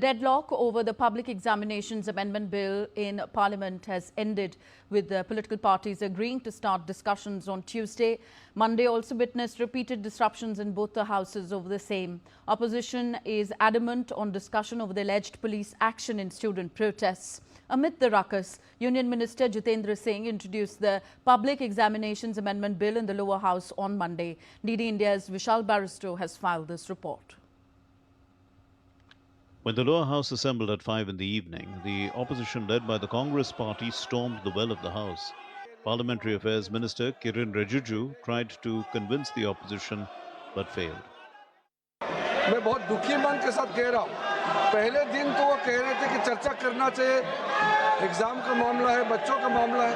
deadlock over the Public Examinations Amendment Bill in Parliament has ended, with the political parties agreeing to start discussions on Tuesday. Monday also witnessed repeated disruptions in both the houses over the same. Opposition is adamant on discussion over the alleged police action in student protests. Amid the ruckus, Union Minister Jitendra Singh introduced the Public Examinations Amendment Bill in the lower house on Monday. DD India's Vishal Barristow has filed this report. When the lower house assembled at 5 in the evening, the opposition led by the Congress party stormed the well of the house. Parliamentary Affairs Minister Kiren Rijiju tried to convince the opposition but failed. मैं बहुत दुखी मन के साथ कह रहा हूँ। पहले दिन तो वो कह रहे थे कि चर्चा करना चाहिए, एग्जाम का मामला है, बच्चों का मामला है।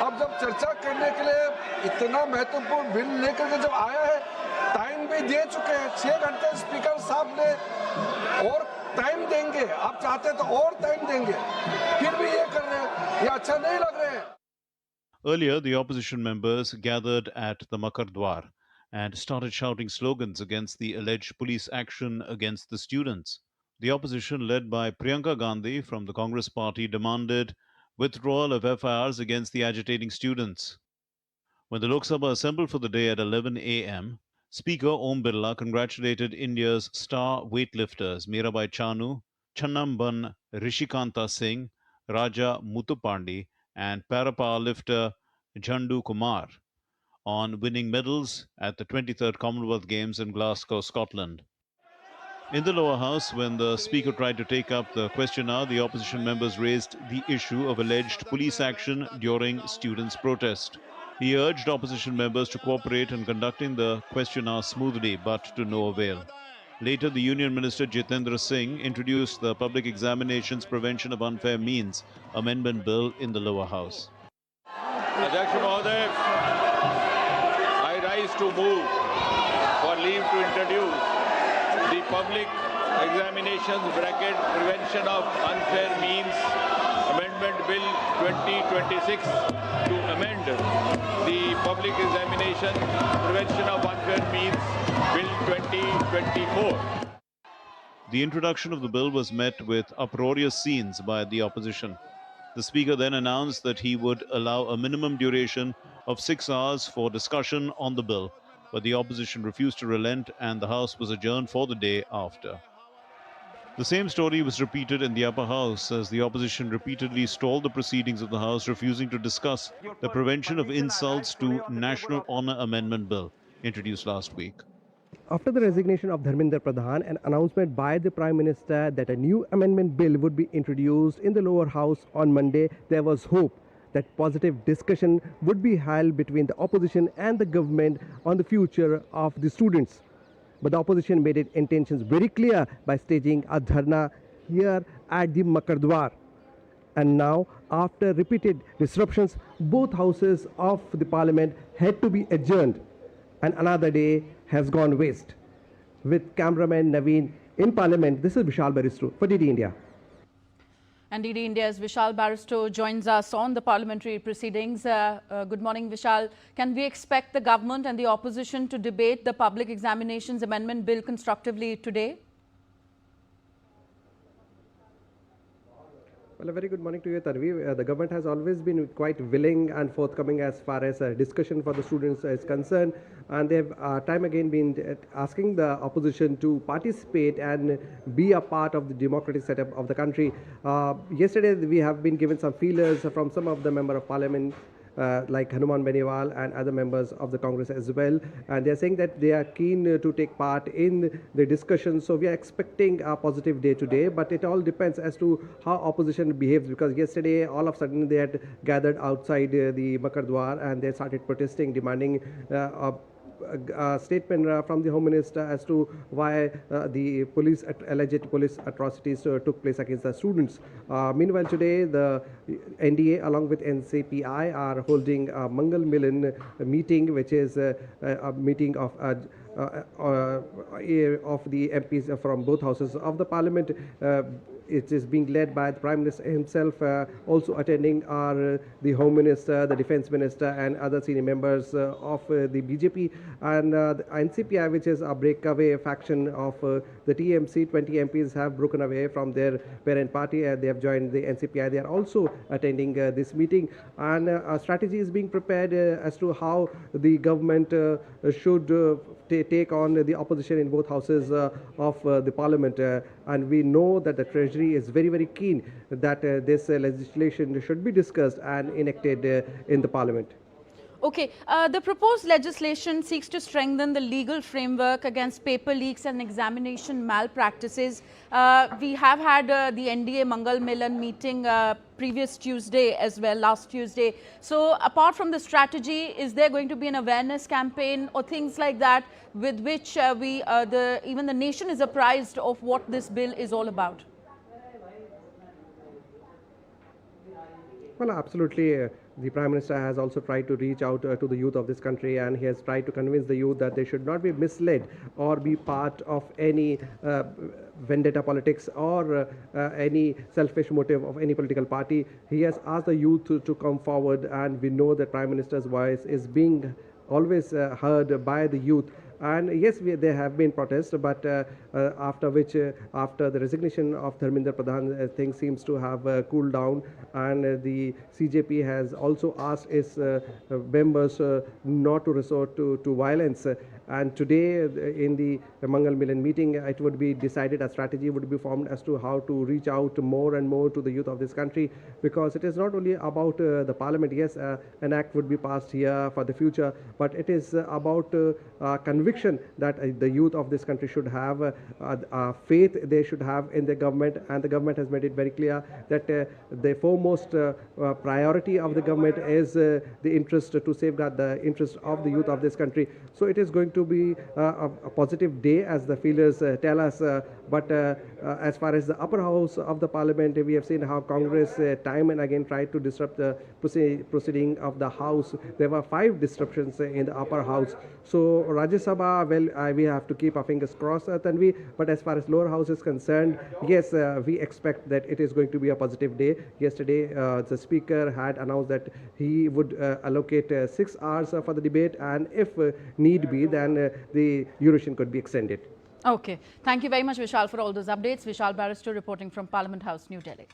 अब जब चर्चा करने के लिए इतना महत्वपूर्ण बिल लेकर के जब आया है, टाइम भी दे चुके हैं, 6 घंटे स्पीकर साहब ने और टाइम देंगे, आप चाहते तो और टाइम देंगे, फिर भी ये कर रहे हैं, ये अच्छा नहीं लग रहे हैं। Earlier, the opposition members gathered at the Makar Dwar and started shouting slogans against the alleged police action against the students. The opposition, led by Priyanka Gandhi from the Congress party, demanded withdrawal of FIRs against the agitating students. When the Lok Sabha assembled for the day at 11 a.m., Speaker Om Birla congratulated India's star weightlifters Mirabai Chanu, Channamban Rishikanta Singh, Raja Muthupandi, and para-powerlifter Jhandu Kumar on winning medals at the 23rd Commonwealth Games in Glasgow, Scotland. In the lower house, when the Speaker tried to take up the question hour, the opposition members raised the issue of alleged police action during students' protest. He urged opposition members to cooperate in conducting the question hour smoothly, but to no avail. Later, the Union Minister Jitendra Singh introduced the Public Examinations Prevention of Unfair Means Amendment Bill in the lower house. Adhyaksh Mahoday, I rise to move for leave to introduce the Public Examinations Prevention of Unfair Means Amendment Bill 2026 to amend the Public Examination Prevention of Unfair Means Bill 2024. The introduction of the bill was met with uproarious scenes by the opposition. The Speaker then announced that he would allow a minimum duration of 6 hours for discussion on the bill, but the opposition refused to relent and the House was adjourned for the day after. The same story was repeated in the upper house as the opposition repeatedly stalled the proceedings of the House, refusing to discuss the Prevention of Insults to National Honour Amendment Bill introduced last week. After the resignation of Dharmendra Pradhan, an announcement by the Prime Minister that a new amendment bill would be introduced in the lower house on Monday, there was hope that positive discussion would be held between the opposition and the government on the future of the students. But the opposition made its intentions very clear by staging a dharna here at the Makar Dwar. And now, after repeated disruptions, both houses of the parliament had to be adjourned, and another day has gone waste. With cameraman Naveen in Parliament, this is Vishal Barristow for DD India. And DD India's Vishal Barristow joins us on the parliamentary proceedings. Good morning, Vishal. Can we expect the government and the opposition to debate the Public Examinations Amendment Bill constructively today? Well, a very good morning to you, Tanvi. The government has always been quite willing and forthcoming as far as discussion for the students is concerned, and they have time again been asking the opposition to participate and be a part of the democratic setup of the country. Yesterday, we have been given some feelers from some of the member of parliament, like Hanuman Beniwal and other members of the Congress as well, and they are saying that they are keen to take part in the discussion. So we are expecting a positive day today, but it all depends as to how opposition behaves, because yesterday all of a sudden they had gathered outside the Makar Dwar and they started protesting, demanding a statement from the Home Minister as to why the alleged police atrocities took place against the students. Meanwhile, today the NDA along with NCPI are holding a Mangal Milan meeting, which is a meeting of the MPs from both houses of the parliament. it is being led by the Prime Minister himself. Also attending are the Home Minister, the Defence Minister, and other senior members of the BJP, and the NCPI, which is a breakaway faction of the TMC. 20 MPs have broken away from their parent party and they have joined the NCPI. They are also attending this meeting, and a strategy is being prepared as to how the government should take on the opposition in both houses of the parliament. And we know that the Treasury is very, very keen that this legislation should be discussed and enacted in the parliament. Okay, the proposed legislation seeks to strengthen the legal framework against paper leaks and examination malpractices. We have had the NDA Mangal Milan meeting previous Tuesday as well, last Tuesday. So apart from the strategy, is there going to be an awareness campaign or things like that with which even the nation is apprised of what this bill is all about? Well, absolutely. The Prime Minister has also tried to reach out to the youth of this country, and he has tried to convince the youth that they should not be misled or be part of any vendetta politics or any selfish motive of any political party. He has asked the youth to come forward, and we know that Prime Minister's voice is being always heard by the youth. And yes, there have been protests, but after the resignation of Dharmendra Pradhan, things seems to have cooled down, and the CJP has also asked its members not to resort to violence. And today, in the Mangal Milan meeting, it would be decided, a strategy would be formed as to how to reach out more and more to the youth of this country, because it is not only about the parliament. Yes, an act would be passed here for the future, but it is about conviction that the youth of this country should have faith they should have in the government, and the government has made it very clear that the foremost priority of the government is the interest to safeguard the interest of the youth of this country. So it is going to be a positive day, as the feelers tell us. But as far as the upper house of the parliament, we have seen how Congress time and again tried to disrupt the proceeding of the house. There were 5 disruptions in the upper house. So Rajya Sabha, well, we have to keep our fingers crossed, Tanvi. But as far as lower house is concerned, yes, we expect that it is going to be a positive day. Yesterday, the speaker had announced that he would allocate 6 hours for the debate, and if need be, then the duration could be extended. Okay. Thank you very much, Vishal, for all those updates. Vishal Barrister reporting from Parliament House, New Delhi.